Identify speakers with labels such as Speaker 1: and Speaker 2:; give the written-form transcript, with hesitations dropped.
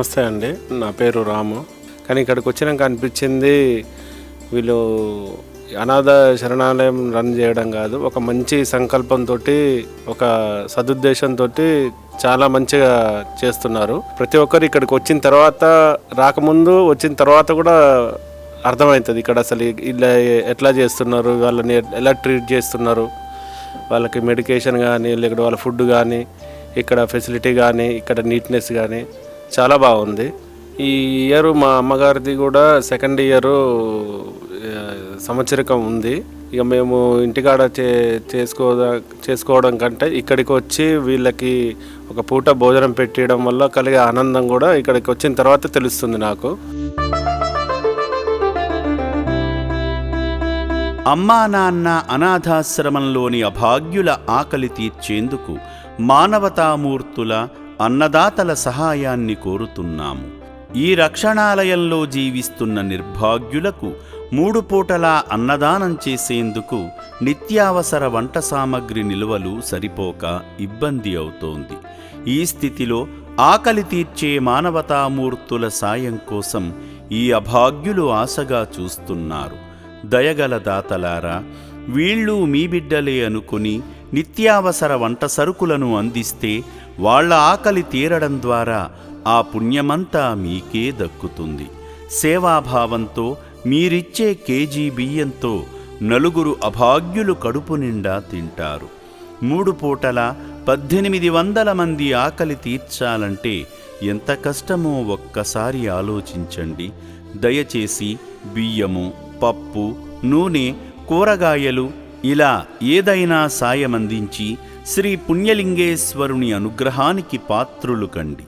Speaker 1: నమస్తే అండి, నా పేరు రాము. కానీ ఇక్కడికి వచ్చినాక అనిపించింది, వీళ్ళు అనాథ శరణాలయం రన్ చేయడం కాదు, ఒక మంచి సంకల్పంతో, ఒక సదుద్దేశంతో చాలా మంచిగా చేస్తున్నారు. ప్రతి ఒక్కరు ఇక్కడికి వచ్చిన తర్వాత, రాకముందు వచ్చిన తర్వాత కూడా అర్థమవుతుంది ఇక్కడ అసలు ఇలా ఎట్లా చేస్తున్నారు, వాళ్ళని ఎలా ట్రీట్ చేస్తున్నారు, వాళ్ళకి మెడికేషన్ కానీ, లేకపోతే వాళ్ళ ఫుడ్ కానీ, ఇక్కడ ఫెసిలిటీ కానీ, ఇక్కడ నీట్నెస్ కానీ చాలా బాగుంది. ఈ ఇయర్ మా అమ్మగారిది కూడా సెకండ్ ఇయర్ సంవత్సరికం ఉంది. ఇక మేము ఇంటికాడ చేసుకోవడం కంటే ఇక్కడికి వచ్చి వీళ్ళకి ఒక పూట భోజనం పెట్టడం వల్ల కలిగే ఆనందం కూడా ఇక్కడికి వచ్చిన తర్వాత తెలుస్తుంది నాకు.
Speaker 2: అమ్మా నాన్న అనాథాశ్రమంలోని అభాగ్యుల ఆకలి తీర్చేందుకు మానవతామూర్తుల, అన్నదాతల సహాయాన్ని కోరుతున్నాము. ఈ రక్షణాలయంలో జీవిస్తున్న నిర్భాగ్యులకు 3 పూటలా అన్నదానం చేసేందుకు నిత్యావసర వంట సామగ్రి నిల్వలు సరిపోక ఇబ్బంది అవుతోంది. ఈ స్థితిలో ఆకలి తీర్చే మానవతామూర్తుల సాయం కోసం ఈ అభాగ్యులు ఆశగా చూస్తున్నారు. దయగల దాతలారా, వీళ్ళు మీ బిడ్డలే అనుకుని నిత్యావసర వంట సరుకులను అందిస్తే వాళ్ల ఆకలి తీరడం ద్వారా ఆ పుణ్యమంతా మీకే దక్కుతుంది. సేవాభావంతో మీరిచ్చే కేజీ బియ్యంతో 4 అభాగ్యులు కడుపు నిండా తింటారు. 3 పూటల 1800 మంది ఆకలి తీర్చాలంటే ఎంత కష్టమో ఒక్కసారి ఆలోచించండి. దయచేసి బియ్యము, పప్పు, నూనె, కూరగాయలు ఇలా ఏదైనా సాయమందించి శ్రీ పుణ్యలింగేశ్వరుని అనుగ్రహానికి పాత్రులు కండి.